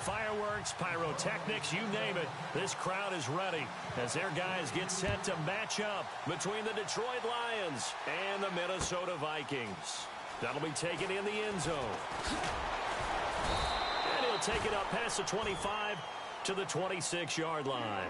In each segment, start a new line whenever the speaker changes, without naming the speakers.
fireworks, pyrotechnics, you name it. This crowd is ready as their guys get set to match up between the Detroit Lions and the Minnesota Vikings. That'll be taken in the end zone. And he'll take it up past the 25 to the 26-yard line.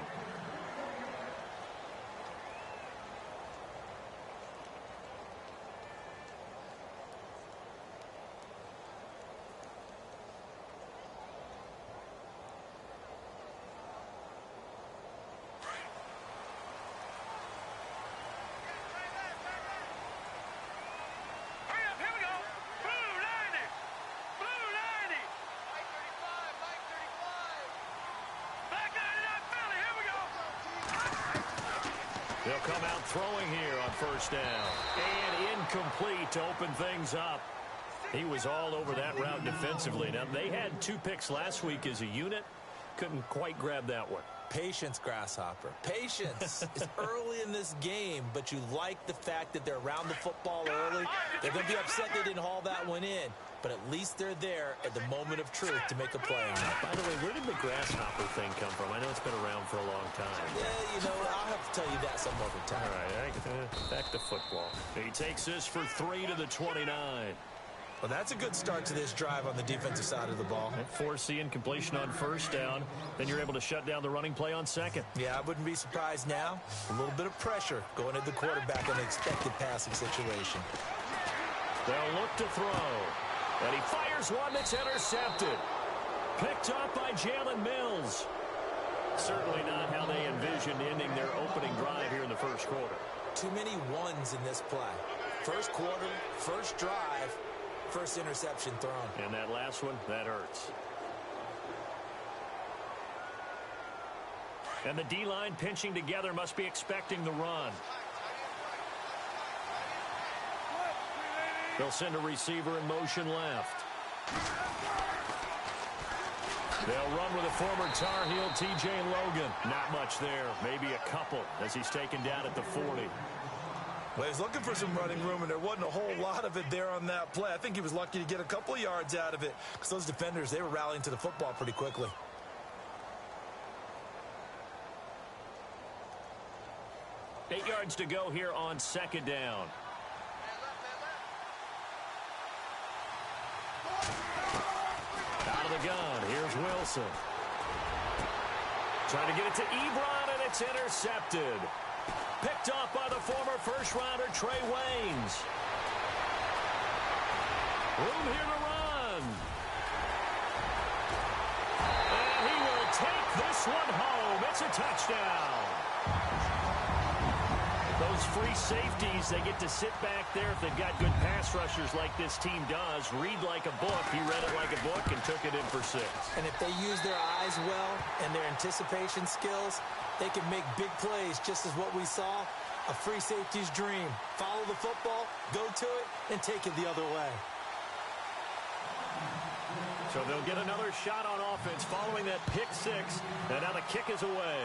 They'll come out throwing here on first down. And incomplete to open things up. He was all over that route defensively. Now, they had 2 picks last week as a unit. Couldn't quite grab that one.
Patience, Grasshopper. Patience. It's early in this game, but you like the fact that they're around the football early. They're going to be upset they didn't haul that one in, but at least they're there at the moment of truth to make a play on it.
By the way, where did the Grasshopper thing come from? I know it's been around for a long time.
Yeah, you know, I'll have to tell you that some other time.
All right, back to football. He takes this for 3 to the 29.
Well, that's a good start to this drive on the defensive side of the ball.
Force the incompletion on first down. Then you're able to shut down the running play on second.
Yeah, I wouldn't be surprised now. A little bit of pressure going at the quarterback in an expected passing situation.
They'll look to throw. And he fires one that's intercepted. Picked up by Jalen Mills. Certainly not how they envisioned ending their opening drive here in the first quarter.
Too many ones in this play. First quarter, first drive, first interception thrown.
And that last one, that hurts. And the D-line pinching together must be expecting the run. They'll send a receiver in motion left. They'll run with a former Tar Heel, T.J. Logan. Not much there. Maybe a couple as he's taken down at the 40.
Well, he's looking for some running room, and there wasn't a whole lot of it there on that play. I think he was lucky to get a couple of yards out of it because those defenders, they were rallying to the football pretty quickly.
Eight yards to go here on second down. Out of the gun, here's Wilson. Trying to get it to Ebron, and it's intercepted. Picked off by the former first-rounder Trey Waynes. Room here to run. And he will take this one home. It's a touchdown. Those free safeties, they get to sit back there if they've got good pass rushers like this team does. Read like a book. He read it like a book and took it in for 6.
And if they use their eyes well and their anticipation skills, they can make big plays, just as what we saw. A free safety's dream. Follow the football, go to it, and take it the other way.
So they'll get another shot on offense following that pick 6. And now the kick is away.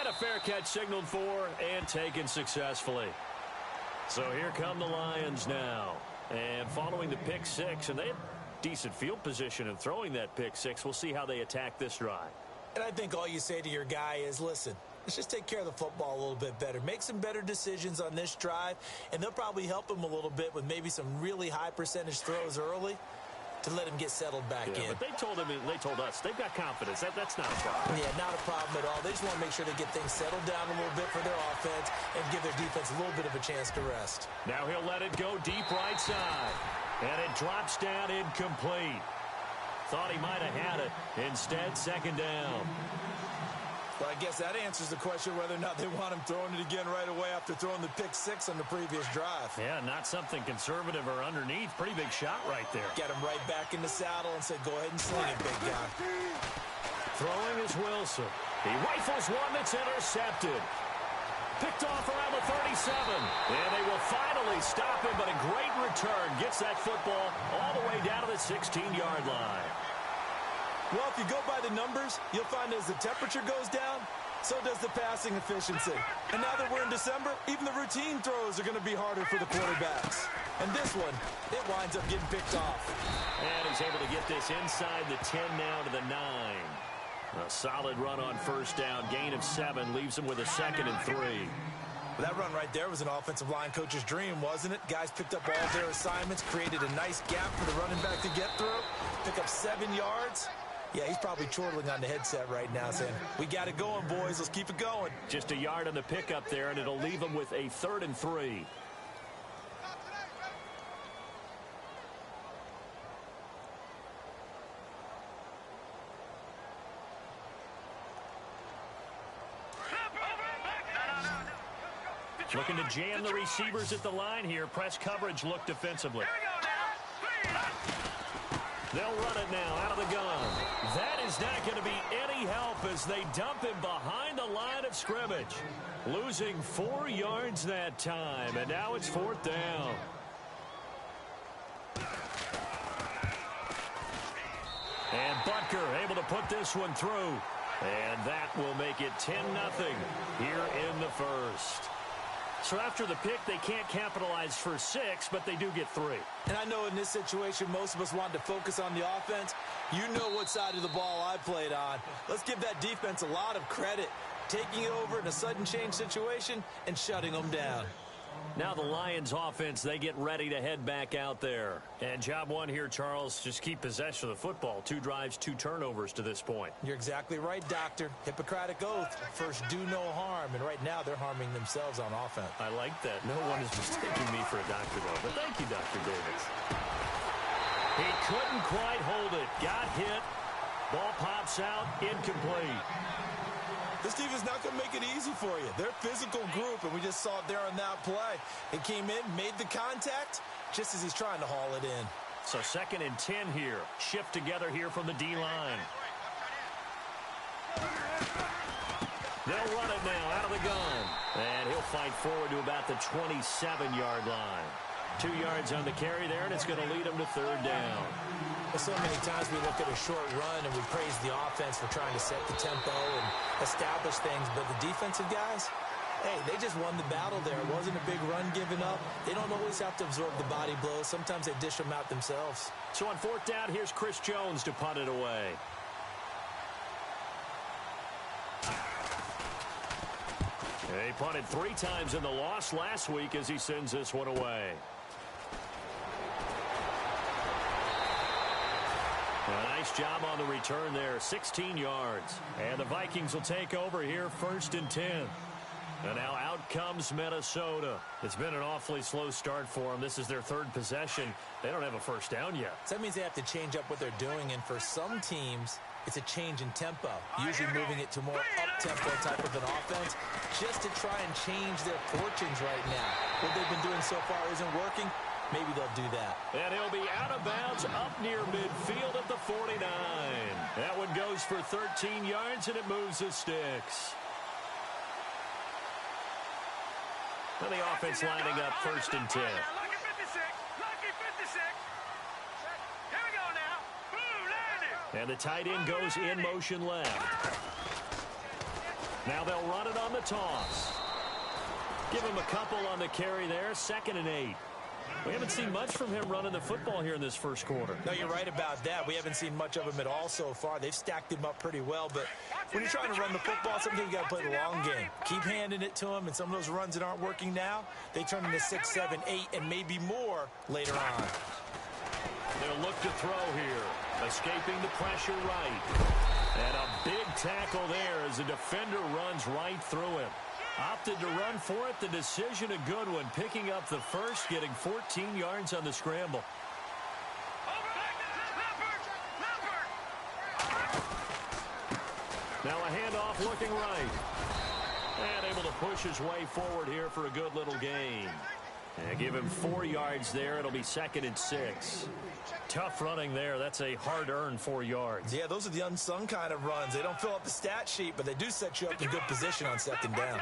And a fair catch signaled for and taken successfully. So here come the Lions now. And following the pick 6, and they have decent field position in throwing that pick 6. We'll see how they attack this drive.
And I think all you say to your guy is, listen, let's just take care of the football a little bit better. Make some better decisions on this drive, and they'll probably help him a little bit with maybe some really high percentage throws early to let him get settled back in.
But they told us they've got confidence. That's not a problem.
Yeah, not a problem at all. They just want to make sure they get things settled down a little bit for their offense and give their defense a little bit of a chance to rest.
Now he'll let it go deep right side. And it drops down incomplete. Thought he might have had it. Instead, second down.
Well, I guess that answers the question whether or not they want him throwing it again right away after throwing the pick 6 on the previous drive.
Yeah, not something conservative or underneath. Pretty big shot right there.
Get him right back in the saddle and said, go ahead and sling it, big guy.
Throwing is Wilson. He rifles one that's intercepted. Picked off around the 37. And they will finally stop him, but a great return. Gets that football all the way down to the 16-yard line.
Well, if you go by the numbers, you'll find as the temperature goes down, So does the passing efficiency. And now that we're in December, even the routine throws are going to be harder for the quarterbacks. And this one, it winds up getting picked off.
And he's able to get this inside the 10 now to the 9. A solid run on first down. Gain of 7 leaves him with a 2nd and 3.
Well, that run right there was an offensive line coach's dream, wasn't it? Guys picked up all their assignments, created a nice gap for the running back to get through, pick up 7 yards. Yeah, he's probably chortling on the headset right now saying, we got it going, boys. Let's keep it going.
Just a yard on the pickup there, and it'll leave him with a 3rd and 3. Looking to jam the receivers at the line here. Press coverage look defensively. They'll run it now out of the gun. That is not going to be any help as they dump him behind the line of scrimmage. Losing 4 yards that time, and now it's 4th down. And Butker able to put this one through. And that will make it 10-0 here in the first. So after the pick, they can't capitalize for 6, but they do get 3.
And I know in this situation, most of us wanted to focus on the offense. You know what side of the ball I played on. Let's give that defense a lot of credit. Taking it over in a sudden change situation and shutting them down.
Now the Lions offense, they get ready to head back out there. And job one here, Charles, just keep possession of the football. 2 drives, 2 turnovers to this point.
You're exactly right, Doctor. Hippocratic oath. First, do no harm. And right now, they're harming themselves on offense.
I like that. No one is mistaking me for a doctor, though. But thank you, Dr. Davis. He couldn't quite hold it. Got hit. Ball pops out. Incomplete.
This team is not going to make it easy for you. They're a physical group, and we just saw it there on that play. It came in, made the contact, just as he's trying to haul it in.
So 2nd and 10 here. Shift together here from the D-line. They'll run it now out of the gun. And he'll fight forward to about the 27-yard line. 2 yards on the carry there, and it's going to lead him to 3rd down.
Well, so many times we look at a short run and we praise the offense for trying to set the tempo and establish things, but the defensive guys, hey, they just won the battle there. It wasn't a big run given up. They don't always have to absorb the body blows. Sometimes they dish them out themselves.
So on 4th down, here's Chris Jones to punt it away. He punted 3 times in the loss last week as he sends this one away. A nice job on the return there, 16 yards. And the Vikings will take over here, 1st and 10. And now out comes Minnesota. It's been an awfully slow start for them. This is their 3rd possession. They don't have a first down yet.
So that means they have to change up what they're doing, and for some teams, it's a change in tempo, usually moving it to more up-tempo type of an offense, just to try and change their fortunes right now. What they've been doing so far isn't working. Maybe they'll do that.
And he'll be out of bounds up near midfield at the 49. That one goes for 13 yards, and it moves the sticks. And the offense lining up 1st and 10.
Lucky 56. Lucky 56. Here we go now. Boom, landed.
And the tight end goes in motion left. Now they'll run it on the toss. Give him a couple on the carry there. 2nd and 8. We haven't seen much from him running the football here in this first quarter.
No, you're right about that. We haven't seen much of him at all so far. They've stacked him up pretty well, but when you're trying to run the football, sometimes you got to play the long game. Keep handing it to him, and some of those runs that aren't working now, they turn into 6, 7, 8, and maybe more later on.
They'll look to throw here. Escaping the pressure right. And a big tackle there as the defender runs right through him. Opted to run for it. The decision a good one. Picking up the first, getting 14 yards on the scramble. Now a handoff looking right. And able to push his way forward here for a good little gain. And give him 4 yards there. It'll be 2nd and 6. Tough running there. That's a hard-earned 4 yards.
Yeah, those are the unsung kind of runs. They don't fill up the stat sheet, but they do set you up in good position on 2nd down.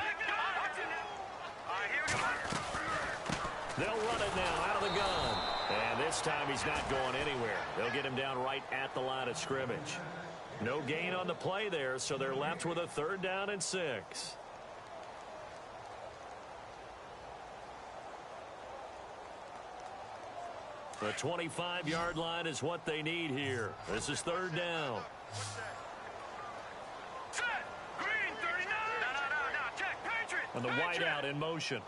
They'll run it now out of the gun. And this time he's not going anywhere. They'll get him down right at the line of scrimmage. No gain on the play there, so they're left with a 3rd down and 6. The 25-yard line is what they need here. This is 3rd down.
Set. Green 39. No. Check. Patriot.
And the wideout in motion.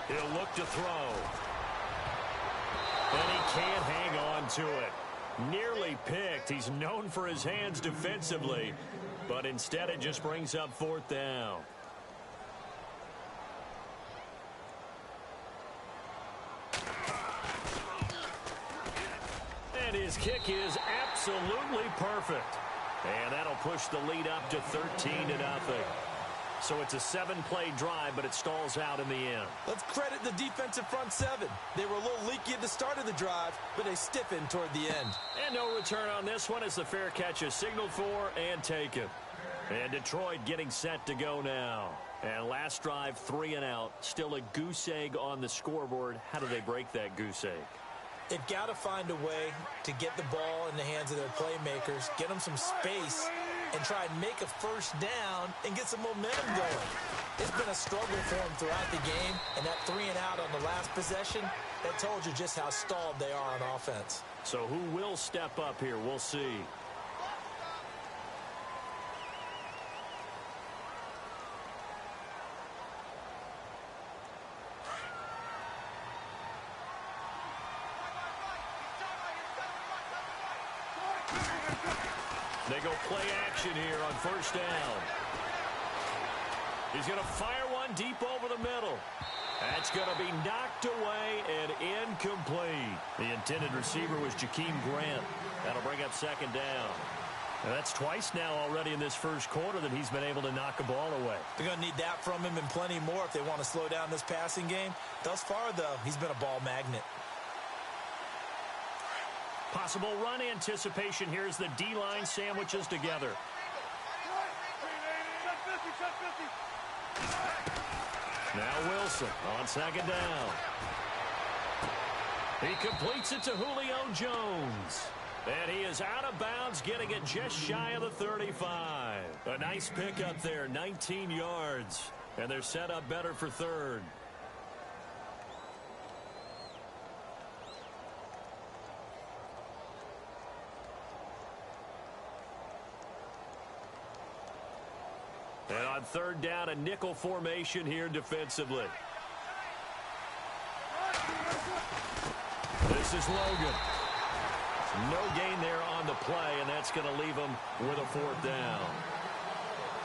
He'll look to throw. And he can't hang on to it. Nearly picked. He's known for his hands defensively, but instead it just brings up 4th down. And his kick is absolutely perfect. And that'll push the lead up to 13-0. So it's a 7-play drive, but it stalls out in the end.
Let's credit the defensive front 7. They were a little leaky at the start of the drive, but they stiffened toward the end.
And no return on this one as the fair catch is signaled for and taken. And Detroit getting set to go now. And last drive, 3 and out. Still a goose egg on the scoreboard. How do they break that goose egg?
They've got to find a way to get the ball in the hands of their playmakers, get them some space, and try and make a 1st down and get some momentum going. It's been a struggle for them throughout the game, and that 3 and out on the last possession, that told you just how stalled they are on offense.
So who will step up here? We'll see. They go play action here on 1st down. He's going to fire one deep over the middle. That's going to be knocked away and incomplete. The intended receiver was Jakeem Grant. That'll bring up 2nd down. And that's twice now already in this first quarter that he's been able to knock a ball away.
They're going to need that from him and plenty more if they want to slow down this passing game. Thus far, though, he's been a ball magnet.
Possible run anticipation here as the D-line sandwiches together. Now Wilson on 2nd down. He completes it to Julio Jones. And he is out of bounds, getting it just shy of the 35. A nice pickup there, 19 yards. And they're set up better for 3rd. And on 3rd down, a nickel formation here defensively. This is Logan. No gain there on the play, and that's going to leave him with a 4th down.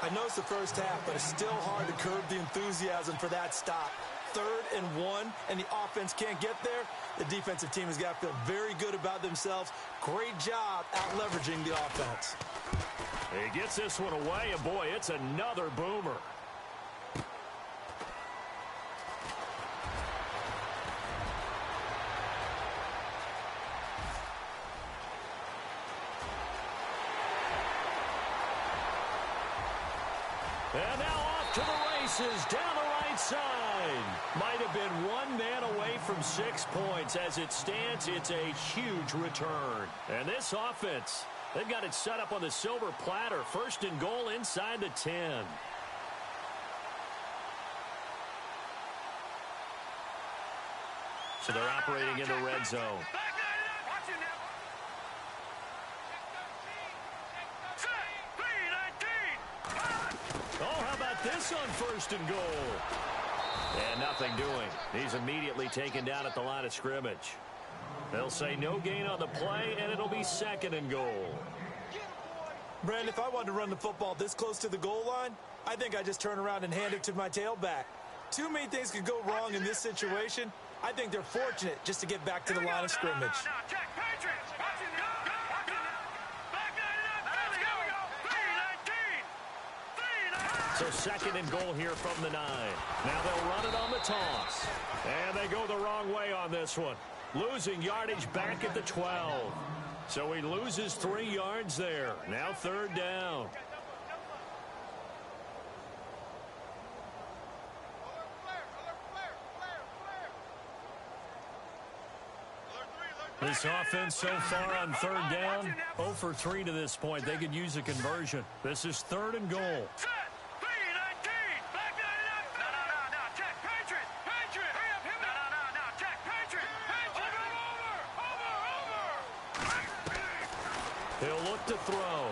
I know it's the first half, but it's still hard to curb the enthusiasm for that stop. 3rd and 1, and the offense can't get there. The defensive team has got to feel very good about themselves. Great job out-leveraging the offense.
He gets this one away, and boy, it's another boomer. And now off to the races down the right side. Might have been 1 man away from 6 points. As it stands, it's a huge return. And this offense, they've got it set up on the silver platter. 1st and goal inside the 10. So they're operating in the red zone. Oh, how about this on 1st and goal? And nothing doing. He's immediately taken down at the line of scrimmage. They'll say no gain on the play, and it'll be 2nd and goal.
Brandon, if I wanted to run the football this close to the goal line, I think I just turn around and hand it to my tailback. Too many things could go wrong in this situation. I think they're fortunate just to get back to the line of scrimmage.
So 2nd and goal here from the 9. Now they'll run it on the toss. And they go the wrong way on this one. Losing yardage back at the 12. So he loses 3 yards there. Now 3rd down. This offense so far on third down, 0 for 3 to this point. They could use a conversion. This is 3rd and goal.
Set. 3-19. Back 99. No. Check. Patriot. Hurry up. Hit me. No. Check. Patriot. Over.
He'll look to throw.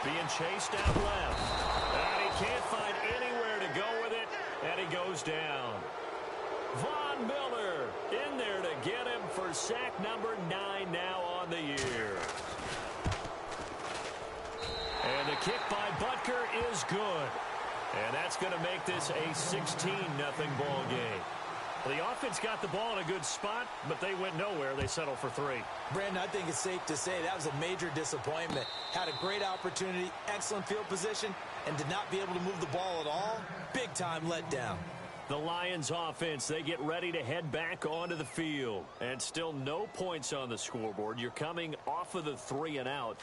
Being chased out left. And he can't find anywhere to go with it. And he goes down. Von Miller in there to get him for sack number 9 now on the year. And the kick by Butker is good. And that's going to make this a 16-0 ball game. The offense got the ball in a good spot, but they went nowhere. They settled for 3.
Brandon, I think it's safe to say that was a major disappointment. Had a great opportunity, excellent field position, and did not be able to move the ball at all. Big-time letdown.
The Lions offense, they get ready to head back onto the field. And still no points on the scoreboard. You're coming off of the 3 and out.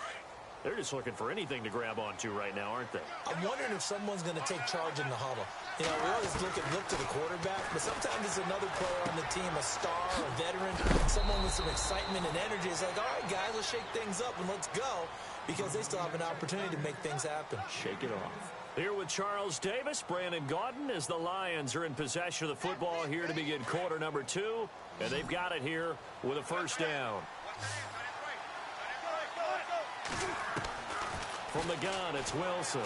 They're just looking for anything to grab onto right now, aren't they?
I'm wondering if someone's going to take charge in the huddle. You know, we always look to the quarterback, but sometimes it's another player on the team, a star, a veteran, someone with some excitement and energy. It's like, all right, guys, let's shake things up and let's go, because they still have an opportunity to make things happen.
Shake it off. Here with Charles Davis, Brandon Gaudin, as the Lions are in possession of the football here to begin quarter number 2. And they've got it here with a first down. From the gun, it's Wilson.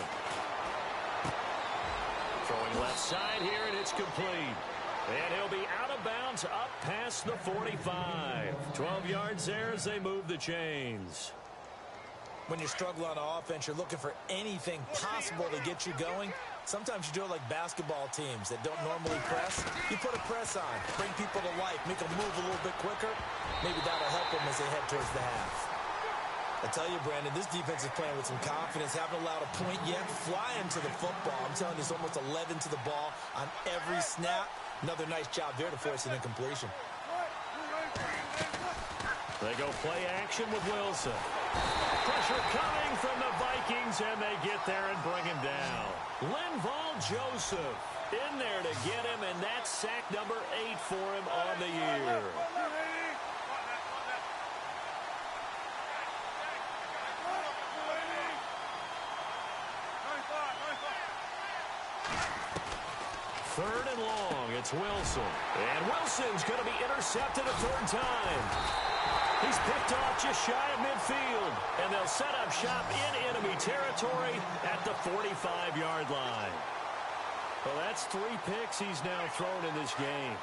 Throwing left side here, and it's complete. And he'll be out of bounds up past the 45. 12 yards there as they move the chains.
When you struggle on offense, you're looking for anything possible to get you going. Sometimes you do it like basketball teams that don't normally press. You put a press on, bring people to life, make them move a little bit quicker. Maybe that'll help them as they head towards the half. I tell you, Brandon, this defense is playing with some confidence. Haven't allowed a point yet. Flying to the football. I'm telling you, it's almost 11 to the ball on every snap. Another nice job there to force an incompletion.
They go play action with Wilson. Pressure coming from the Vikings, and they get there and bring him down. Linval Joseph in there to get him, and that's sack number 8 for him on the year. Third and long, it's Wilson. And Wilson's going to be intercepted a 3rd time. He's picked off just shy of midfield. And they'll set up shop in enemy territory at the 45-yard line. Well, that's 3 picks he's now thrown in this game.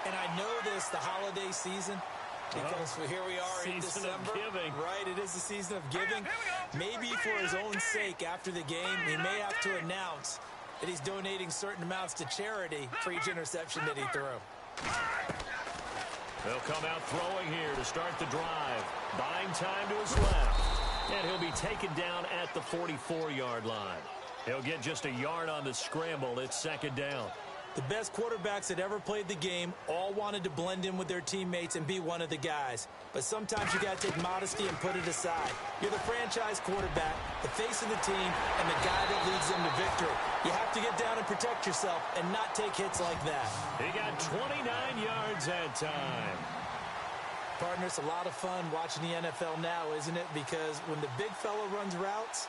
And I know this, the holiday season, because here we are in December.
Of giving.
Right, it is the season of giving. Maybe for his own sake, after the game, he may have to announce that he's donating certain amounts to charity for each interception that he threw.
They'll come out throwing here to start the drive. Buying time to his left. And he'll be taken down at the 44-yard line. He'll get just a yard on the scramble. It's 2nd down.
The best quarterbacks that ever played the game all wanted to blend in with their teammates and be one of the guys. But sometimes you got to take modesty and put it aside. You're the franchise quarterback, the face of the team, and the guy that leads them to victory. You have to get down and protect yourself and not take hits like that.
He got 29 yards that time.
Partner, it's a lot of fun watching the NFL now, isn't it? Because when the big fella runs routes,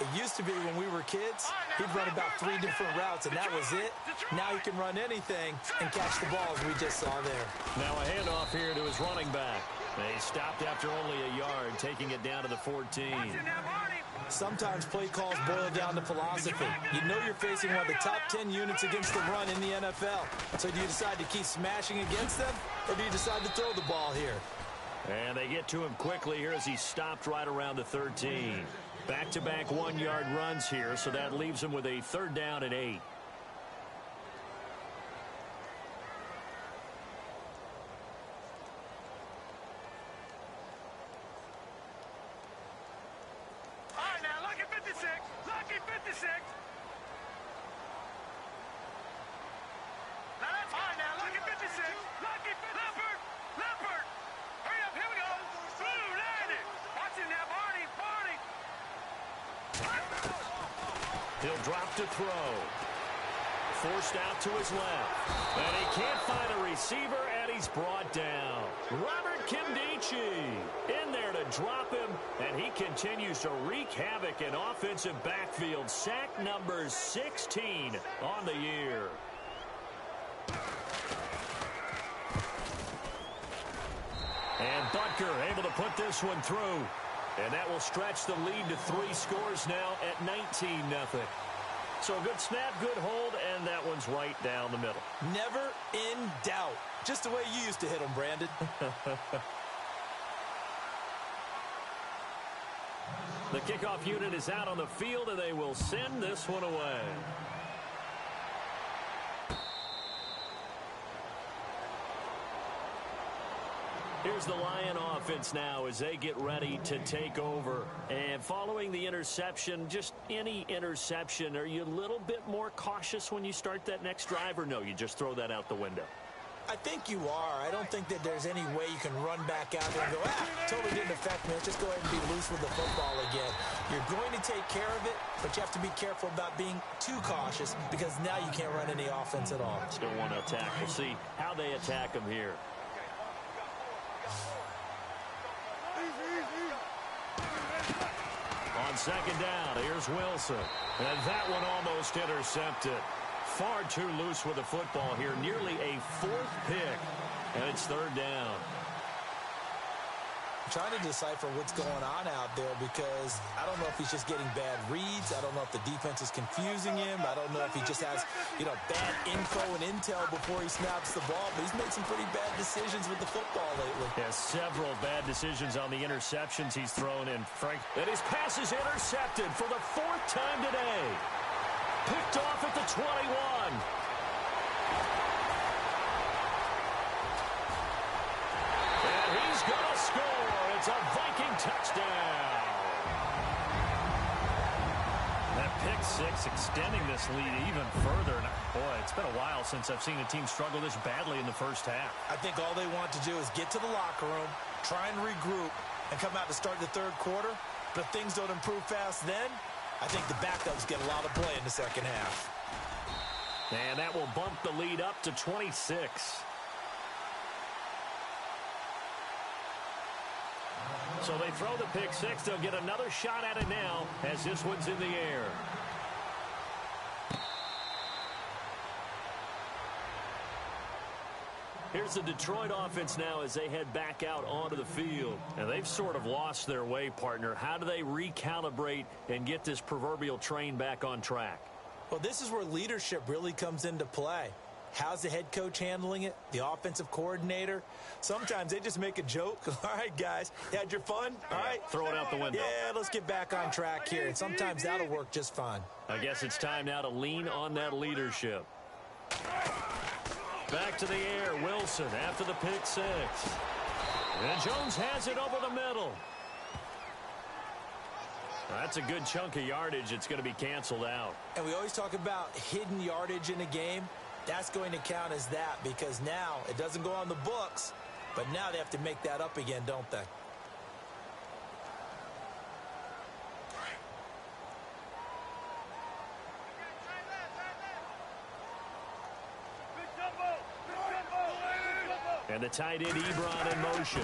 it used to be when we were kids, he'd run about 3 different routes, and that was it. Now he can run anything and catch the balls we just saw there.
Now a handoff here to his running back. They stopped after only a yard, taking it down to the 14.
Sometimes play calls boil down to philosophy. You know you're facing one of the top 10 units against the run in the NFL. So do you decide to keep smashing against them, or do you decide to throw the ball here?
And they get to him quickly here as he stopped right around the 13. Back-to-back 1-yard runs here, so that leaves him with a 3rd down and 8.
All right, now, lucky 56. Lucky 56. Now, that's all right, now, lucky 56. Lucky 56. Leopard. Hurry up, here we go. Blue, 90. Watch him now, Barney.
He'll drop to throw. Forced out to his left. And he can't find a receiver, and he's brought down. Right Kimdichie in there to drop him, and he continues to wreak havoc in offensive backfield. Sack number 16 on the year. And Butker able to put this one through. And that will stretch the lead to 3 scores now at 19-0. So a good snap, good hold, and that one's right down the middle.
Never in doubt. Just the way you used to hit them, Brandon.
The kickoff unit is out on the field, and they will send this one away. Here's the Lion offense now as they get ready to take over. And following the interception, just any interception, are you a little bit more cautious when you start that next drive, or no, you just throw that out the window?
I think you are. I don't think that there's any way you can run back out there and go, totally didn't affect me. Let's just go ahead and be loose with the football again. You're going to take care of it, but you have to be careful about being too cautious because now you can't run any offense at all.
Still want to attack. We'll see how they attack them here. On second down, here's Wilson. And that one almost intercepted. Far too loose with the football here. Nearly a 4th pick. And it's 3rd down.
I'm trying to decipher what's going on out there because I don't know if he's just getting bad reads. I don't know if the defense is confusing him. I don't know if he just has, bad info and intel before he snaps the ball. But he's made some pretty bad decisions with the football lately.
Yeah, several bad decisions on the interceptions he's thrown in, Frank. And his pass is intercepted for the 4th time today. Picked off at the 21. And he's going to score. It's a Viking touchdown. That pick 6 extending this lead even further. And boy, it's been a while since I've seen a team struggle this badly in the first half.
I think all they want to do is get to the locker room, try and regroup, and come out to start the 3rd quarter. But if things don't improve fast then, I think the backups get a lot of play in the second half.
And that will bump the lead up to 26. So they throw the pick 6. They'll get another shot at it now as this one's in the air. Here's the Detroit offense now as they head back out onto the field. And they've sort of lost their way, partner. How do they recalibrate and get this proverbial train back on track?
Well, this is where leadership really comes into play. How's the head coach handling it? The offensive coordinator? Sometimes they just make a joke. All right, guys, you had your fun? All right.
Throw it out the window.
Yeah, let's get back on track here. And sometimes that'll work just fine.
I guess it's time now to lean on that leadership. Back to the air, Wilson after the pick 6. And Jones has it over the middle. That's a good chunk of yardage. It's going to be canceled out.
And we always talk about hidden yardage in a game. That's going to count as that because now it doesn't go on the books, but now they have to make that up again, don't they?
And the tight end Ebron in motion.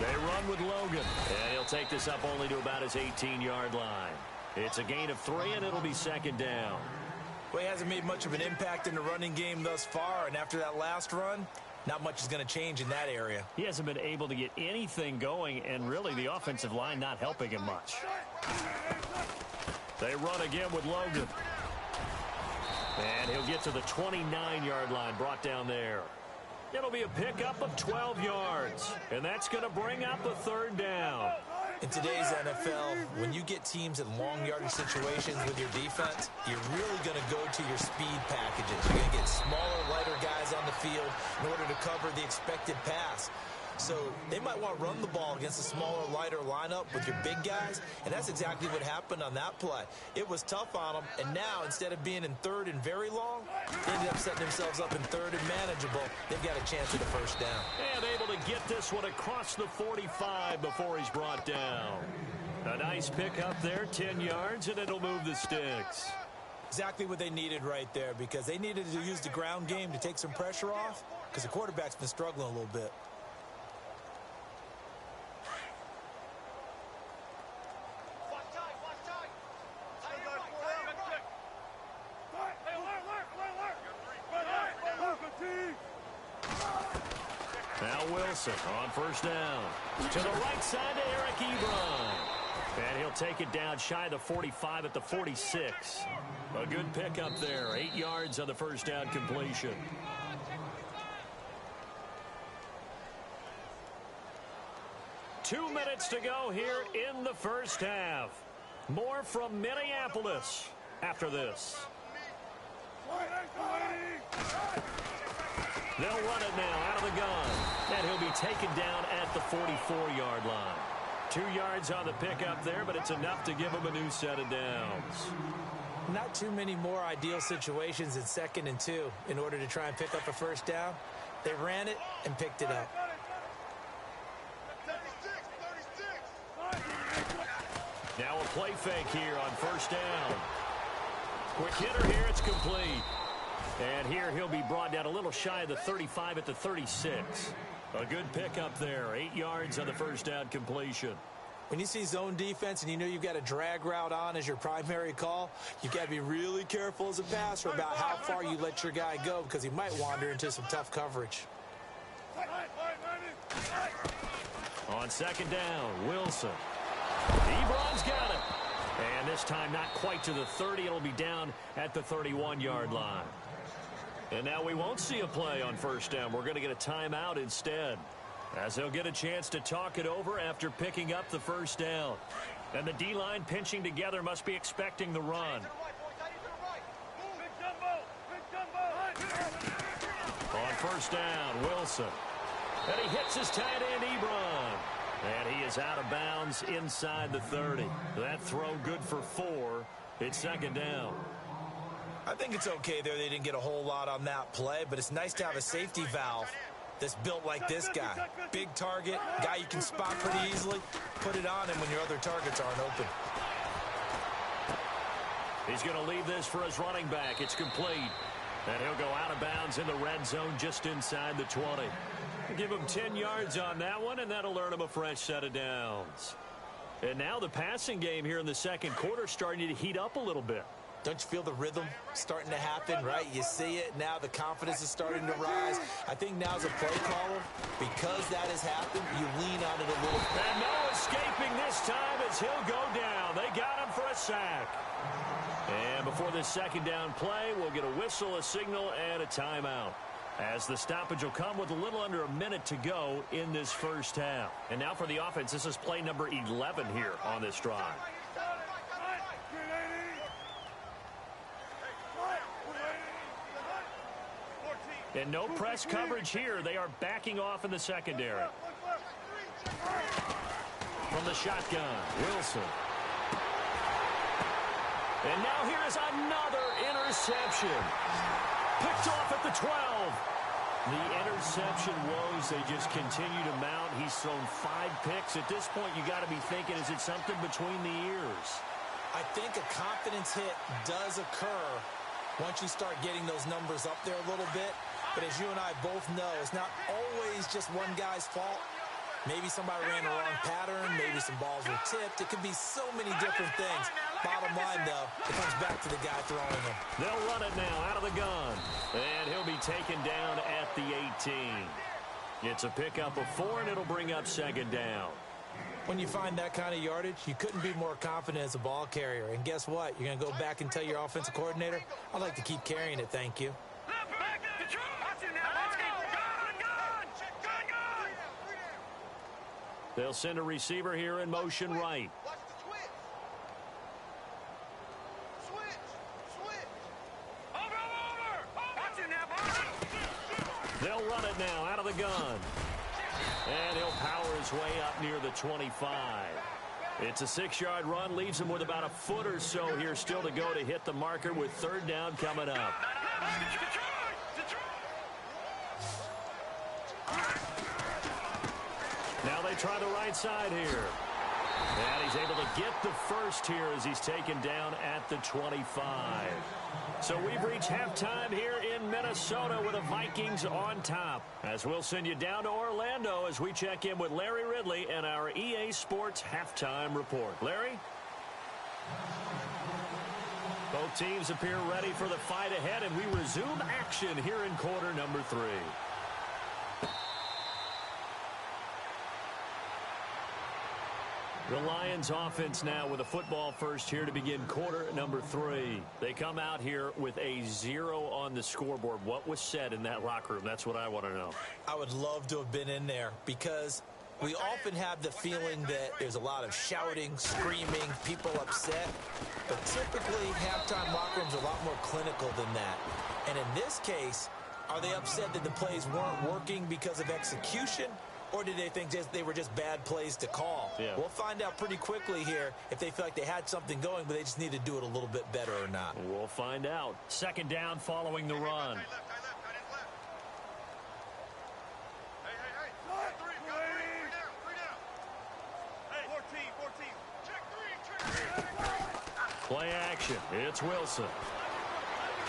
They run with Logan. And he'll take this up only to about his 18-yard line. It's a gain of 3, and it'll be 2nd down.
Well, he hasn't made much of an impact in the running game thus far, and after that last run, not much is going to change in that area.
He hasn't been able to get anything going, and really the offensive line not helping him much. They run again with Logan. And he'll get to the 29-yard line, brought down there. It'll be a pickup of 12 yards, and that's going to bring up a 3rd down.
In today's NFL, when you get teams in long yardage situations with your defense, you're really going to go to your speed packages. You're going to get smaller, lighter guys on the field in order to cover the expected pass. So they might want to run the ball against a smaller, lighter lineup with your big guys, and that's exactly what happened on that play. It was tough on them, and now instead of being in 3rd and very long, they ended up setting themselves up in 3rd and manageable. They've got a chance at a 1st down.
And able to get this one across the 45 before he's brought down. A nice pickup there, 10 yards, and it'll move the sticks.
Exactly what they needed right there because they needed to use the ground game to take some pressure off because the quarterback's been struggling a little bit.
Wilson on first down. To the right side to Eric Ebron. And he'll take it down shy of the 45 at the 46. A good pickup there. 8 yards on the first down completion. Two minutes to go here in the first half. More from Minneapolis after this. They'll run it now out of the gun. And he'll be taken down at the 44-yard line. 2 yards on the pickup there, but it's enough to give him a new set of downs.
Not too many more ideal situations in 2nd and 2 in order to try and pick up a first down. They ran it and picked it up.
Now a play fake here on first down. Quick hitter here, it's complete. And here he'll be brought down a little shy of the 35 at the 36. A good pickup there, 8 yards on the first down completion.
When you see zone defense and you know you've got a drag route on as your primary call, you've got to be really careful as a passer about how far you let your guy go because he might wander into some tough coverage.
On second down, Wilson. Ebron's got it. And this time not quite to the 30. It'll be down at the 31-yard line. And now we won't see a play on first down. We're going to get a timeout instead, as they'll get a chance to talk it over after picking up the first down. And the D-line pinching together must be expecting the run. On first down, Wilson. And he hits his tight end, Ebron. And he is out of bounds inside the 30. That throw good for 4. It's second down.
I think it's okay there. They didn't get a whole lot on that play, but it's nice to have a safety valve that's built like this guy. Big target, guy you can spot pretty easily. Put it on him when your other targets aren't open.
He's going to leave this for his running back. It's complete. And he'll go out of bounds in the red zone just inside the 20. Give him 10 yards on that one, and that'll earn him a fresh set of downs. And now the passing game here in the second quarter starting to heat up a little bit.
Don't you feel the rhythm starting to happen, right? You see it now. The confidence is starting to rise. I think now as a play caller, because that has happened, you lean on it a little.
And no escaping this time as he'll go down. They got him for a sack. And before this second down play, we'll get a whistle, a signal, and a timeout, as the stoppage will come with a little under a minute to go in this first half. And now for the offense, this is play number 11 here on this drive. And no press coverage here. They are backing off in the secondary. From the shotgun, Wilson. And now here is another interception. Picked off at the 12. The interception woes, they just continue to mount. He's thrown 5 picks. At this point, you got to be thinking, is it something between the ears?
I think a confidence hit does occur once you start getting those numbers up there a little bit. But as you and I both know, it's not always just one guy's fault. Maybe somebody ran the wrong pattern. Maybe some balls were tipped. It could be so many different things. Bottom line, though, it comes back to the guy throwing them.
They'll run it now out of the gun. And he'll be taken down at the 18. It's a pickup of 4, and it'll bring up second down.
When you find that kind of yardage, you couldn't be more confident as a ball carrier. And guess what? You're going to go back and tell your offensive coordinator, I'd like to keep carrying it, thank you.
They'll send a receiver here in motion right. They'll run it now out of the gun. And he'll power his way up near the 25. It's a 6-yard run, leaves him with about a foot or so here still to go to hit the marker with third down coming up. Now they try the right side here. And he's able to get the first here as he's taken down at the 25. So we've reached halftime here in Minnesota with the Vikings on top. As we'll send you down to Orlando as we check in with Larry Ridley and our EA Sports halftime report. Larry? Both teams appear ready for the fight ahead, and we resume action here in quarter number 3. The Lions offense now with a football first here to begin quarter number 3. They come out here with a 0 on the scoreboard. What was said in that locker room? That's what I want to know.
I would love to have been in there because we often have the feeling that there's a lot of shouting, screaming, people upset. But typically, halftime locker rooms are a lot more clinical than that. And in this case, are they upset that the plays weren't working because of execution? Or did they think they were just bad plays to call?
Yeah.
We'll find out pretty quickly here if they feel like they had something going, but they just need to do it a little bit better or not.
We'll find out. Second down following the run. Play action. It's Wilson.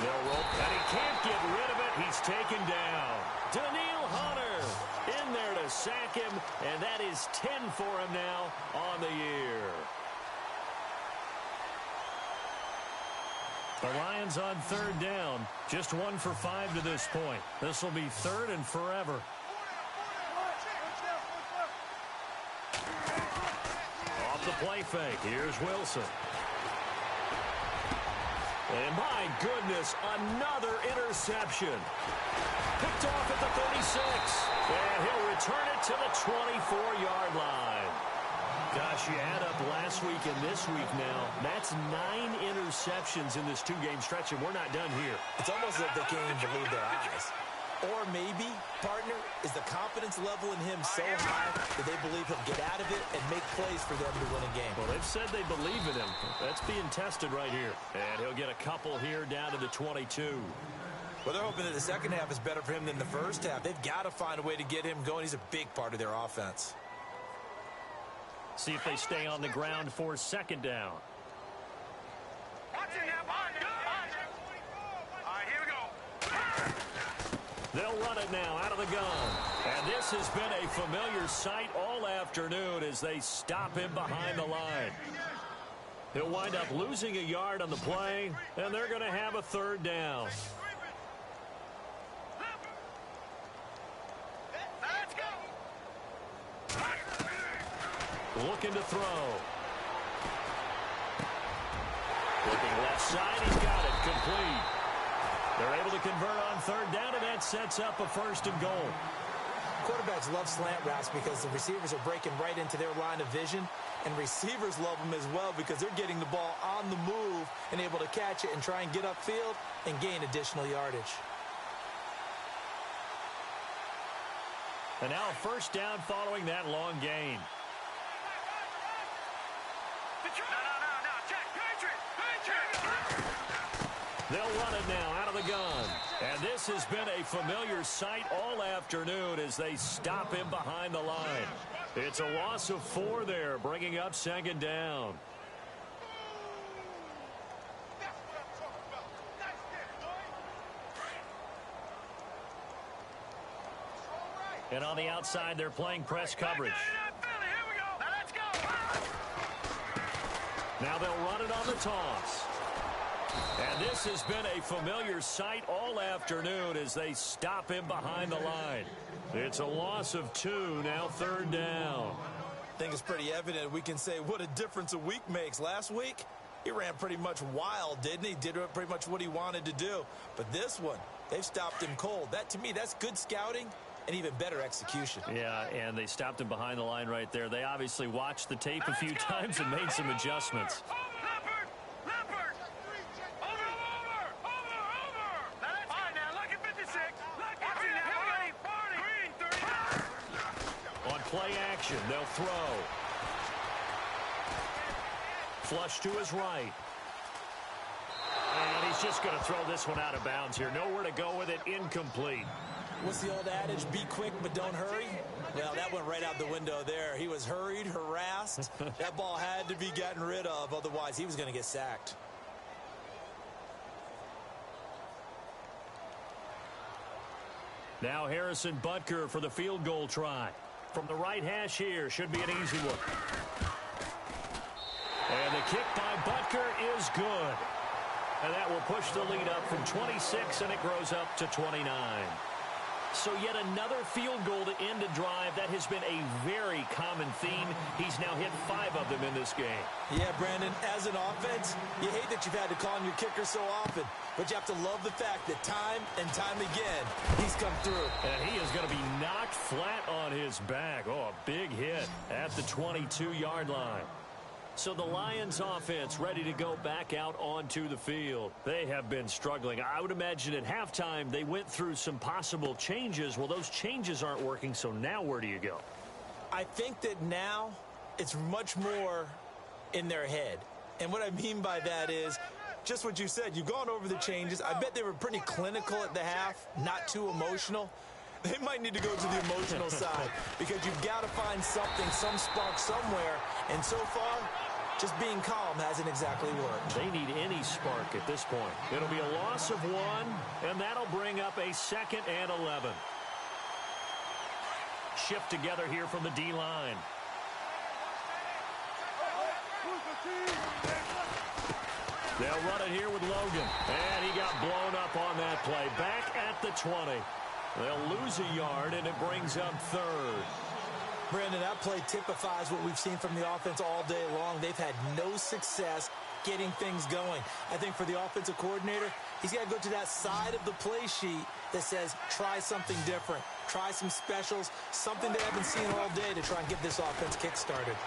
They'll roll, and he can't get rid of it. He's taken down. Daniil Hunter in there to sack him, and that is 10 for him now on the year. The Lions on third down. Just 1 for 5 to this point. This will be third and forever. Off the play fake. Here's Wilson. And my goodness, another interception. Picked off at the 36. And he'll return it to the 24-yard line. Gosh, you add up last week and this week now. That's 9 interceptions in this 2-game stretch, and we're not done here.
It's almost like they can't even believe their eyes. Or maybe, partner, is the confidence level in him so high that they believe he'll get out of it and make plays for them to win a game.
Well, they've said they believe in him. That's being tested right here. And he'll get a couple here down to the 22.
Well, they're hoping that the second half is better for him than the first half. They've got to find a way to get him going. He's a big part of their offense.
See if they stay on the ground for second down.
Watch it now, watch it. All right, here we go.
They'll run it now out of the gun. And this has been a familiar sight all afternoon as they stop him behind the line. He'll wind up losing a yard on the play, and they're going to have a third down.
Let's go.
Looking to throw. Looking left side, he's got it, complete. They're able to convert on third down, and that sets up a first and goal.
Quarterbacks love slant routes because the receivers are breaking right into their line of vision, and receivers love them as well because they're getting the ball on the move and able to catch it and try and get upfield and gain additional yardage.
And now a first down following that long gain.
No, check. Patriot.
They'll run it now out of the gun. And this has been a familiar sight all afternoon as they stop him behind the line. It's a loss of 4 there, bringing up second down. And on the outside, they're playing press coverage.
Here we go. Now let's go.
Now they'll run it on the toss. And this has been a familiar sight all afternoon as they stop him behind the line. It's a loss of 2, now third down.
I think it's pretty evident we can say what a difference a week makes. Last week, he ran pretty much wild, didn't he? Did pretty much what he wanted to do. But this one, they've stopped him cold. That, to me, that's good scouting and even better execution.
Yeah, and they stopped him behind the line right there. They obviously watched the tape a few times and made some adjustments.
Leopard. Over. Now let's go. Now look at 56. Look at 40. 30.
On play action, they'll throw. Flush to his right. And he's just going to throw this one out of bounds here. Nowhere to go with it. Incomplete.
What's the old adage? Be quick, but don't hurry. Well, that went right out the window there. He was hurried, harassed. That ball had to be gotten rid of. Otherwise, he was going to get sacked.
Now Harrison Butker for the field goal try. From the right hash here. Should be an easy one. And the kick by Butker is good. And that will push the lead up from 26, and it grows up to 29. So yet another field goal to end a drive. That has been a very common theme. He's now hit 5 of them in this game.
Yeah, Brandon, as an offense, you hate that you've had to call on your kicker so often, but you have to love the fact that time and time again, he's come through.
And he is going to be knocked flat on his back. Oh, a big hit at the 22-yard line. So the Lions offense ready to go back out onto the field. They have been struggling. I would imagine at halftime they went through some possible changes. Well, those changes aren't working, so now where do you go?
I think that now it's much more in their head. And what I mean by that is just what you said. You've gone over the changes. I bet they were pretty clinical at the half, not too emotional. They might need to go to the emotional side because you've got to find something, some spark somewhere. And so far, just being calm hasn't exactly worked.
They need any spark at this point. It'll be a loss of 1, and that'll bring up a 2nd and 11. Shift together here from the D-line. They'll run it here with Logan. And he got blown up on that play. Back at the 20. They'll lose a yard, and it brings up 3rd.
Brandon, that play typifies what we've seen from the offense all day long. They've had no success getting things going. I think for the offensive coordinator, he's got to go to that side of the play sheet that says, try something different. Try some specials, something they haven't seen all day to try and get this offense kick-started.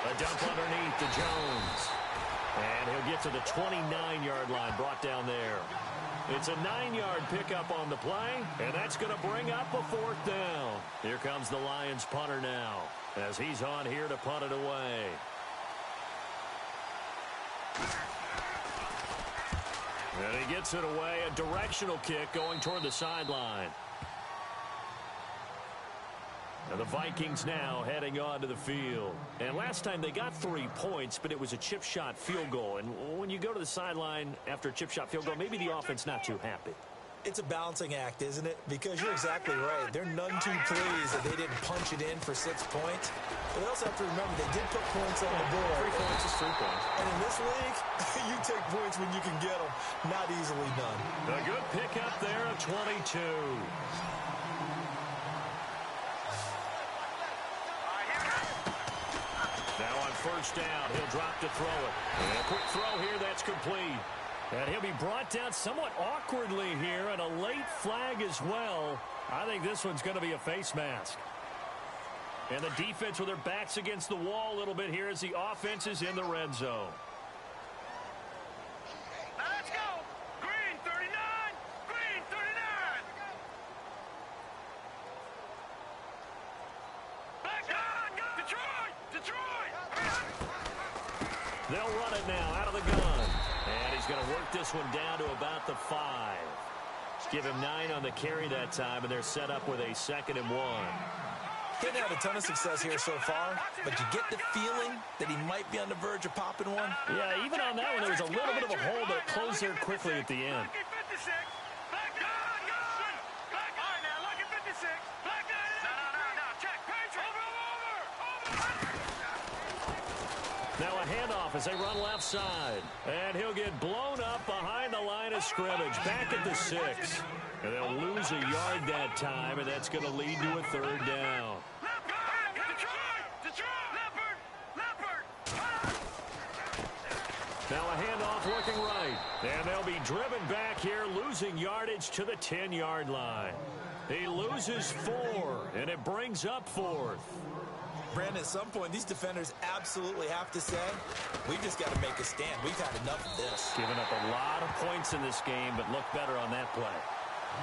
A dump underneath to Jones. And he'll get to the 29-yard line, brought down there. It's a 9-yard pickup on the play, and that's going to bring up a 4th down. Here comes the Lions punter now, as he's on here to punt it away. And he gets it away, a directional kick going toward the sideline. And the Vikings now heading onto the field. And last time they got 3 points, but it was a chip shot field goal. And when you go to the sideline after a chip shot field goal, maybe the offense not too happy.
It's a balancing act, isn't it? Because you're exactly right. They're none too pleased that they didn't punch it in for 6 points. But they also have to remember they did put points on the board.
3 points is 3 points.
And in this league, you take points when you can get them. Not easily done.
A good pickup there of 22. Now on 1st down, he'll drop to throw it. And a quick throw here, that's complete. And he'll be brought down somewhat awkwardly here, and a late flag as well. I think this one's going to be a face mask. And the defense with their backs against the wall a little bit here as the offense is in the red zone.
Now let's go. Green 39. Green 39. Back on. Detroit. Detroit.
They'll run it now out of the gun. And he's going to work this one down to about the 5. Give him 9 on the carry that time, and they're set up with a 2nd and 1.
He hasn't had a ton of success here so far, but you get the feeling that he might be on the verge of popping one.
Yeah, even on that one, there was a little bit of a hole that closed there quickly at the end.
Lucky 56. Back on. Back on now. Lucky 56. Back on. No. Check. Over.
Now a handoff as they run left side. And he'll get blown up behind the line of scrimmage. Back at the 6. And they'll lose a yard that time, and that's going to lead to a 3rd down. Now a handoff looking right. And they'll be driven back here, losing yardage to the 10-yard line. He loses 4, and it brings up 4th.
Brandon, at some point, these defenders absolutely have to say, we've just got to make a stand. We've had enough of this.
Giving up a lot of points in this game, but look better on that play.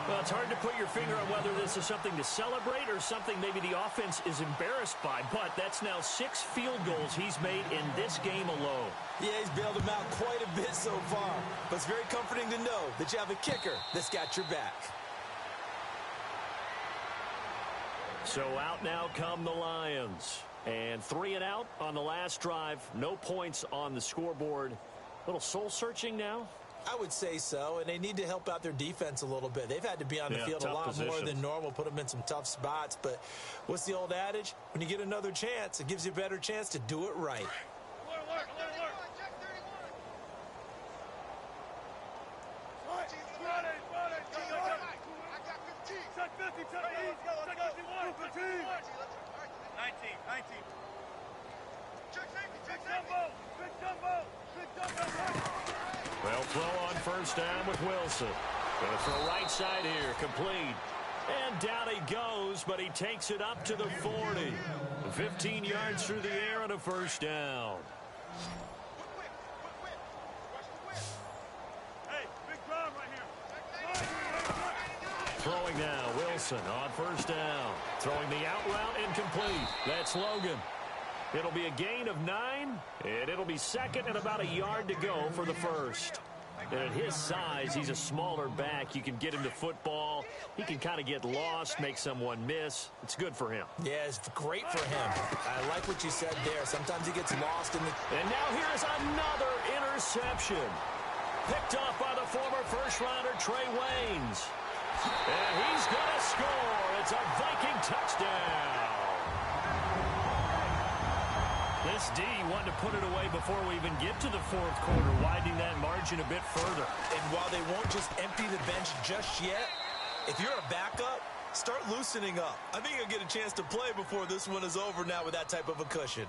Well, it's hard to put your finger on whether this is something to celebrate or something maybe the offense is embarrassed by, but that's now 6 field goals he's made in this game alone.
Yeah, he's bailed them out quite a bit so far, but it's very comforting to know that you have a kicker that's got your back.
So out now come the Lions. And 3 and out on the last drive. No points on the scoreboard. A little soul-searching now?
I would say so, and they need to help out their defense a little bit. They've had to be on the field a lot more than normal, put them in some tough spots. But what's the old adage? When you get another chance, it gives you a better chance to do it right.
Well, throw on first down with Wilson. Going to throw right side here, complete. And down he goes, but he takes it up to the 40. 15 yards through the air and a first down. Throwing now, Wilson on first down. Throwing the out route, incomplete. That's Logan. It'll be a gain of 9, and it'll be second and about a yard to go for the first. And at his size, he's a smaller back. You can get him to football. He can kind of get lost, make someone miss. It's good for him.
Yeah, it's great for him. I like what you said there. Sometimes he gets lost in the...
And now here's another interception. Picked off by the former first-rounder Trey Waynes. And he's going to score. It's a Viking touchdown. This D wanted to put it away before we even get to the fourth quarter, widening that margin a bit further.
And while they won't just empty the bench just yet, if you're a backup, start loosening up. I think you'll get a chance to play before this one is over now with that type of a cushion.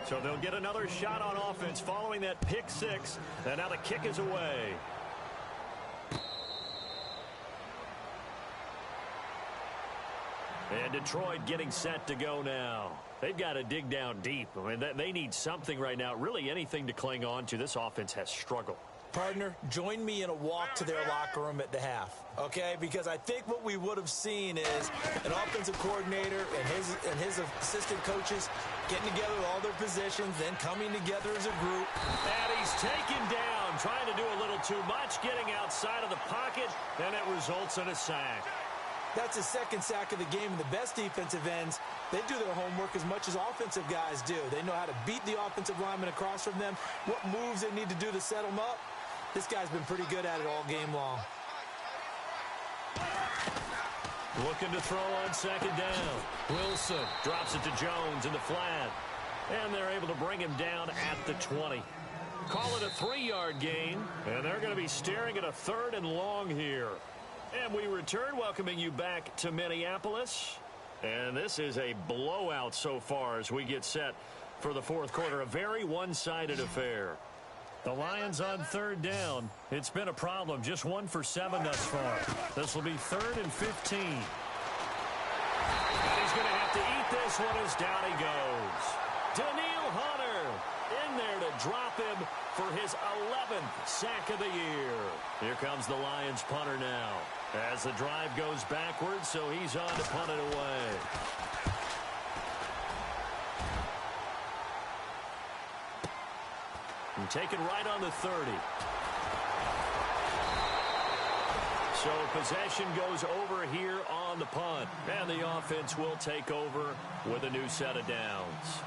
So they'll get another shot on offense following that pick six. And now the kick is away. And Detroit getting set to go now. They've got to dig down deep. I mean, they need something right now, really anything to cling on to. This offense has struggled.
Partner, join me in a walk to their locker room at the half, okay? Because I think what we would have seen is an offensive coordinator and his assistant coaches getting together with all their positions, then coming together as a group.
And he's taken down, trying to do a little too much, getting outside of the pocket, and it results in a sack.
That's the second sack of the game, and the best defensive ends, they do their homework as much as offensive guys do. They know how to beat the offensive lineman across from them, what moves they need to do to set them up. This guy's been pretty good at it all game long.
Looking to throw on second down. Wilson drops it to Jones in the flat. And they're able to bring him down at the 20. Call it a 3-yard gain, and they're going to be staring at a 3rd and long here. And we return, welcoming you back to Minneapolis. And this is a blowout so far as we get set for the fourth quarter. A very one-sided affair. The Lions on 3rd down. It's been a problem. Just 1 for 7 thus far. This will be 3rd and 15. And he's going to have to eat this one as down he goes. Daniil Hunter in there to drop him for his 11th sack of the year. Here comes the Lions punter now. As the drive goes backwards, so he's on to punt it away. And taken right on the 30. So possession goes over here on the punt. And the offense will take over with a new set of downs.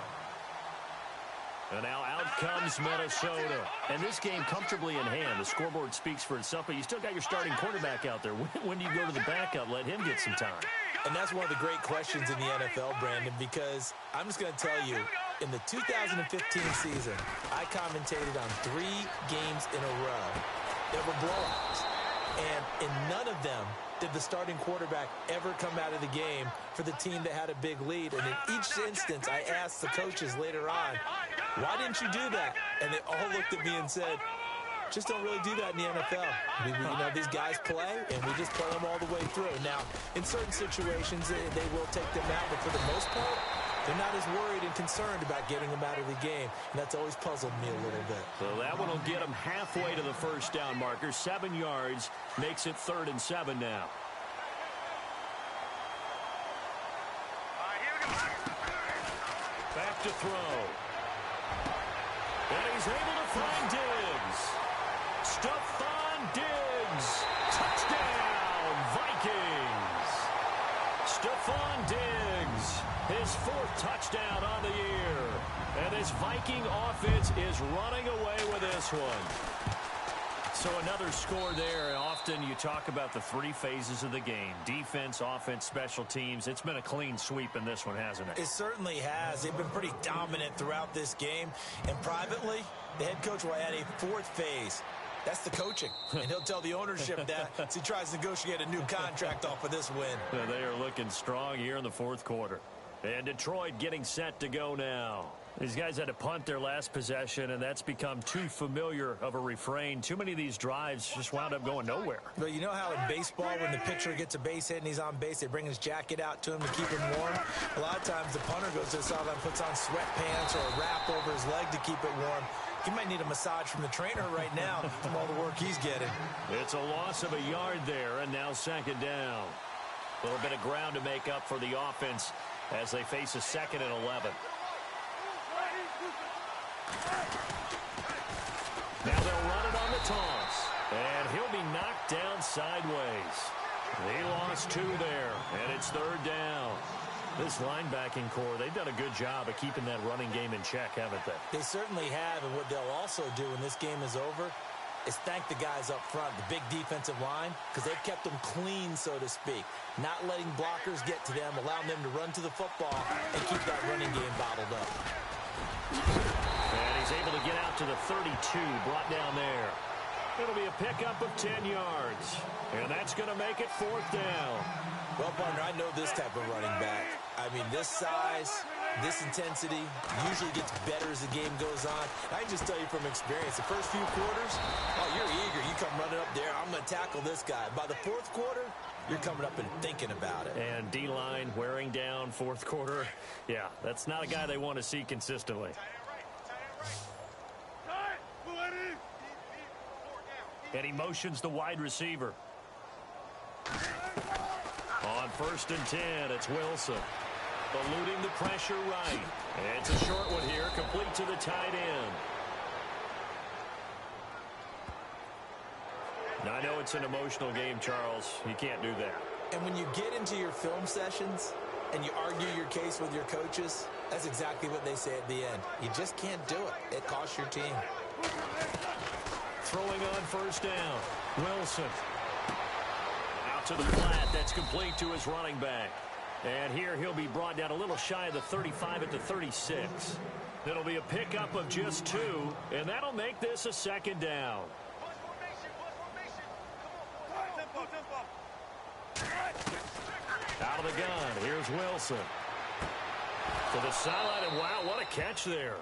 And now out comes Minnesota. And this game comfortably in hand. The scoreboard speaks for itself, but you still got your starting quarterback out there. When do you go to the backup? Let him get some time.
And that's one of the great questions in the NFL, Brandon, because I'm just going to tell you, in the 2015 season, I commentated on 3 games in a row that were blowouts. And in none of them did the starting quarterback ever come out of the game for the team that had a big lead. And in each instance, I asked the coaches later on, why didn't you do that? And they all looked at me and said, just don't really do that in the NFL. You know, these guys play, and we just play them all the way through. Now, in certain situations, they will take them out, but for the most part, they're not as worried and concerned about getting them out of the game. And that's always puzzled me a little bit.
So that one will get them halfway to the first down marker. 7 yards makes it 3rd and 7 now. Back to throw. And he's able to find Diggs. Stephon Diggs. Touchdown, Vikings. Stephon Diggs. His 4th touchdown on the year. And this Viking offense is running away with this one. So another score there. Often you talk about the 3 phases of the game. Defense, offense, special teams. It's been a clean sweep in this one, hasn't it?
It certainly has. They've been pretty dominant throughout this game. And privately, the head coach will add a 4th phase. That's the coaching. And he'll tell the ownership that as he tries to negotiate a new contract off of this win.
They are looking strong here in the fourth quarter. And Detroit getting set to go now. These guys had to punt their last possession, and that's become too familiar of a refrain. Too many of these drives just wound up going nowhere.
But you know how in baseball, when the pitcher gets a base hit and he's on base, they bring his jacket out to him to keep him warm? A lot of times the punter goes to the sideline, puts on sweatpants or a wrap over his leg to keep it warm. He might need a massage from the trainer right now from all the work he's getting.
It's a loss of a yard there, and now second down. A little bit of ground to make up for the offense as they face a 2nd and 11. Now they'll run it on the toss, and he'll be knocked down sideways. He lost 2 there, and it's 3rd down. This linebacking core, they've done a good job of keeping that running game in check, haven't they?
They certainly have, and what they'll also do when this game is over is thank the guys up front, the big defensive line, because they've kept them clean, so to speak. Not letting blockers get to them, allowing them to run to the football and keep that running game bottled up.
And he's able to get out to the 32, brought down there. It'll be a pickup of 10 yards, and that's going to make it 4th down.
Well, partner, I know this type of running back. I mean, this size, this intensity usually gets better as the game goes on. I can just tell you from experience, the first few quarters, oh, you're eager. You come running up there, I'm going to tackle this guy. By the 4th quarter, you're coming up and thinking about it.
And D-line wearing down 4th quarter. Yeah, that's not a guy they want to see consistently. And he motions the wide receiver. On 1st and 10, it's Wilson. Eluding the pressure right. It's a short one here, complete to the tight end. Now, I know it's an emotional game, Charles. You can't do that.
And when you get into your film sessions and you argue your case with your coaches, that's exactly what they say at the end. You just can't do it. It costs your team.
Throwing on 1st down. Wilson. Out to the flat. That's complete to his running back. And here he'll be brought down a little shy of the 35 at the 36. It'll be a pickup of just 2, and that'll make this a 2nd down. Out of the gun. Here's Wilson. To the sideline, and wow, what a catch there.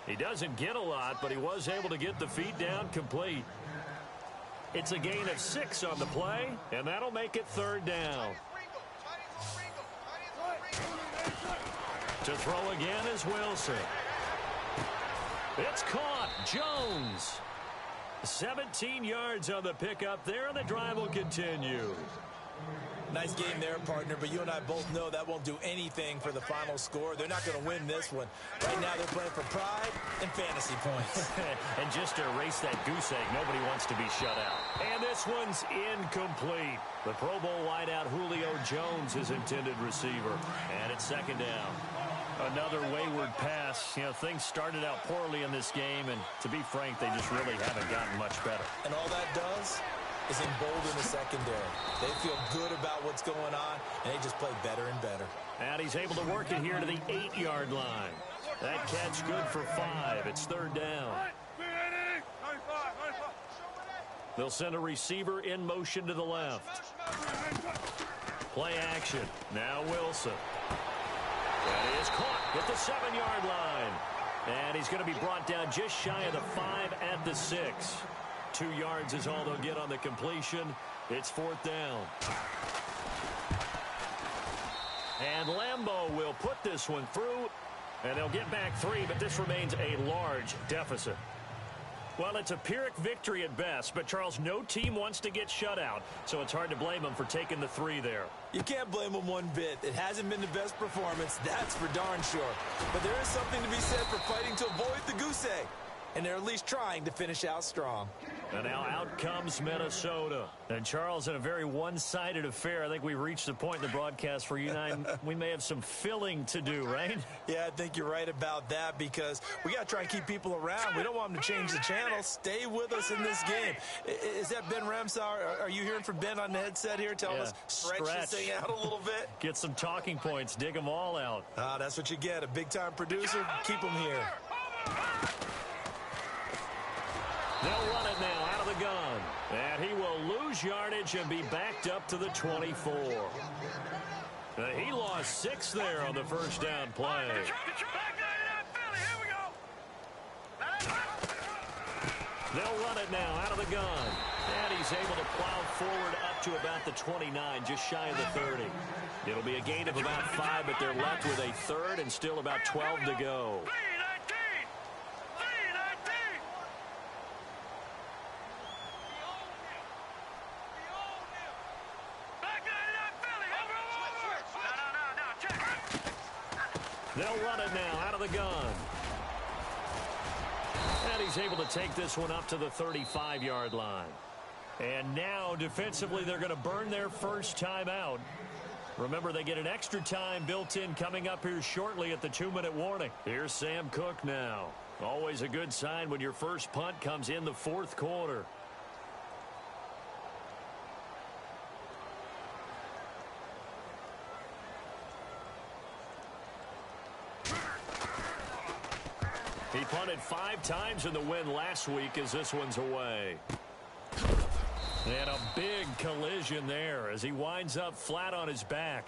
He doesn't get a lot, but he was able to get the feet down complete. It's a gain of 6 on the play, and that'll make it 3rd down. To throw again is Wilson. It's caught. Jones. 17 yards on the pickup there, and the drive will continue.
Nice game there, partner, but you and I both know that won't do anything for the final score. They're not going to win this one. Right now they're playing for pride and fantasy points.
And just to erase that goose egg, nobody wants to be shut out. And this one's incomplete. The Pro Bowl wideout Julio Jones is intended receiver. And it's 2nd down. Another wayward pass. You know, things started out poorly in this game, and to be frank, they just really haven't gotten much better.
And all that does is embolden the secondary. They feel good about what's going on, and they just play better and better.
And he's able to work it here to the 8-yard line. That catch good for 5. It's 3rd down. They'll send a receiver in motion to the left. Play action. Now Wilson. That is caught at the 7-yard line. And he's going to be brought down just shy of the 5 at the 6. 2 yards is all they'll get on the completion. It's 4th down. And Lambeau will put this one through, and they'll get back 3, but this remains a large deficit. Well, it's a Pyrrhic victory at best, but, Charles, no team wants to get shut out, so it's hard to blame them for taking the 3 there.
You can't blame them one bit. It hasn't been the best performance, that's for darn sure. But there is something to be said for fighting to avoid the goose egg, and they're at least trying to finish out strong.
And now out comes Minnesota. And, Charles, in a very one-sided affair, I think we've reached the point in the broadcast where you and I, we may have some filling to do, right?
Yeah, I think you're right about that because we got to try and keep people around. We don't want them to change the channel. Stay with us in this game. Is that Ben Ramsauer? Are you hearing from Ben on the headset here? Tell us, stretch this thing out a little bit.
Get some talking points. Dig them all out.
That's what you get. A big-time producer. Keep them here.
They'll run it now out of of the gun. And he will lose yardage and be backed up to the 24. He lost 6 there on the first down play. They'll run it now out of the gun. And he's able to plow forward up to about the 29, just shy of the 30. It'll be a gain of about 5, but they're left with a third and still about 12 to go. They'll run it now out of the gun. And he's able to take this one up to the 35-yard line. And now, defensively, they're going to burn their first time out. Remember, they get an extra time built in coming up here shortly at the 2-minute warning. Here's Sam Cook now. Always a good sign when your first punt comes in the fourth quarter. He punted 5 times in the win last week as this one's away. And a big collision there as he winds up flat on his back.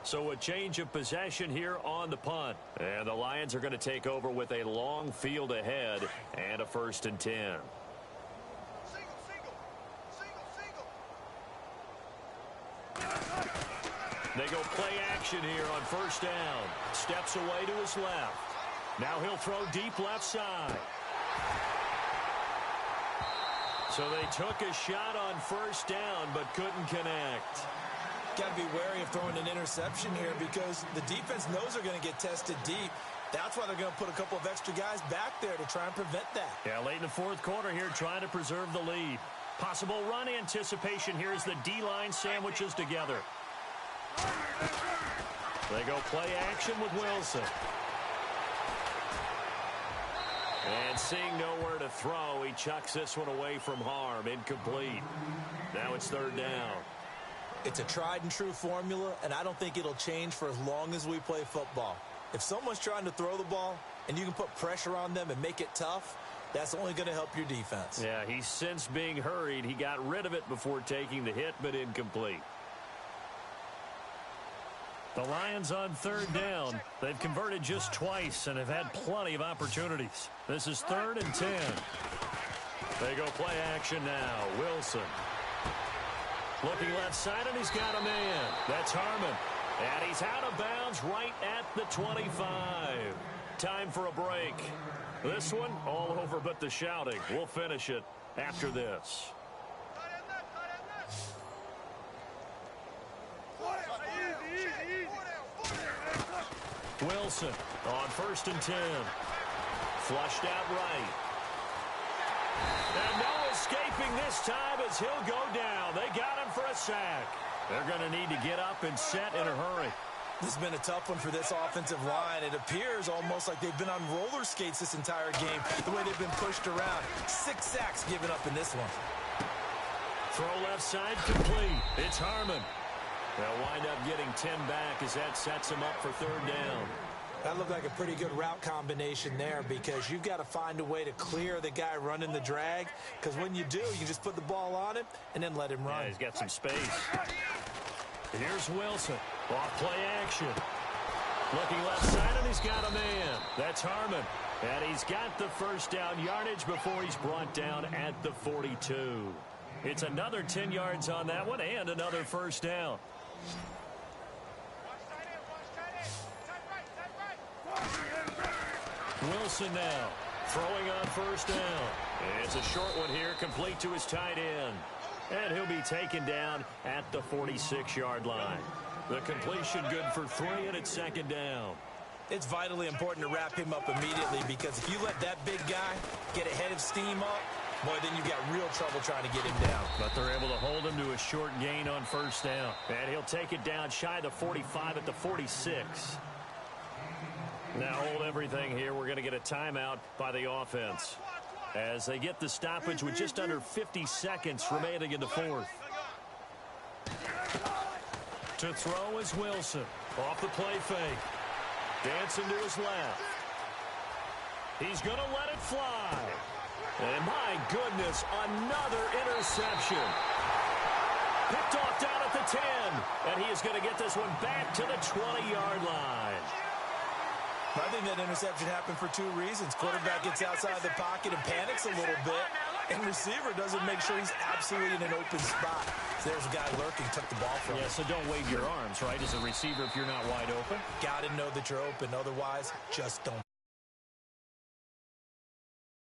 So a change of possession here on the punt. And the Lions are going to take over with a long field ahead and a 1st and 10. They go play action here on 1st down. Steps away to his left. Now he'll throw deep left side. So they took a shot on 1st down but couldn't connect.
Got to be wary of throwing an interception here because the defense knows they're going to get tested deep. That's why they're going to put a couple of extra guys back there to try and prevent that.
Yeah, late in the fourth quarter here trying to preserve the lead. Possible run anticipation here as the D-line sandwiches together. They go play action with Wilson. And seeing nowhere to throw, he chucks this one away from harm. Incomplete. Now it's 3rd down.
It's a tried-and-true formula, and I don't think it'll change for as long as we play football. If someone's trying to throw the ball and you can put pressure on them and make it tough, that's only going to help your defense.
Yeah, he's since being hurried. He got rid of it before taking the hit, but incomplete. The Lions on 3rd down. They've converted just twice and have had plenty of opportunities. This is 3rd and 10. They go play action now. Wilson. Looking left side, and he's got a man. That's Harmon. And he's out of bounds right at the 25. Time for a break. This one, all over but the shouting. We'll finish it after this. Wilson on 1st and 10. Flushed out right. And no escaping this time as he'll go down. They got him for a sack. They're going to need to get up and set in a hurry.
This has been a tough one for this offensive line. It appears almost like they've been on roller skates this entire game, the way they've been pushed around. 6 sacks given up in this one.
Throw left side complete. It's Harmon. They'll wind up getting 10 back as that sets him up for 3rd down.
That looked like a pretty good route combination there because you've got to find a way to clear the guy running the drag, because when you do, you just put the ball on him and then let him run.
Yeah, he's got some space. Here's Wilson. Off play action. Looking left side, and he's got a man. That's Harmon. And he's got the 1st down yardage before he's brought down at the 42. It's another 10 yards on that one and another 1st down. Wilson now throwing on 1st down. It's a short one here, complete to his tight end. And he'll be taken down at the 46-yard line. The completion good for 3, and it's 2nd down.
It's vitally important to wrap him up immediately because if you let that big guy get a head of steam up, boy, then you've got real trouble trying to get him down.
But they're able to hold him to a short gain on 1st down. And he'll take it down shy of the 45 at the 46. Now hold everything here. We're going to get a timeout by the offense as they get the stoppage with just under 50 seconds remaining in the 4th. To throw is Wilson. Off the play fake. Dancing to his left. He's going to let it fly. And my goodness, another interception. Picked off down at the 10. And he is going to get this one back to the 20-yard line.
I think that interception happened for two reasons. Quarterback gets outside the pocket and panics a little bit, and receiver doesn't make sure he's absolutely in an open spot. So there's a guy lurking, took the ball from him.
Yeah, so don't wave your arms, right, as a receiver if you're not wide open.
Got to know that you're open. Otherwise, just don't.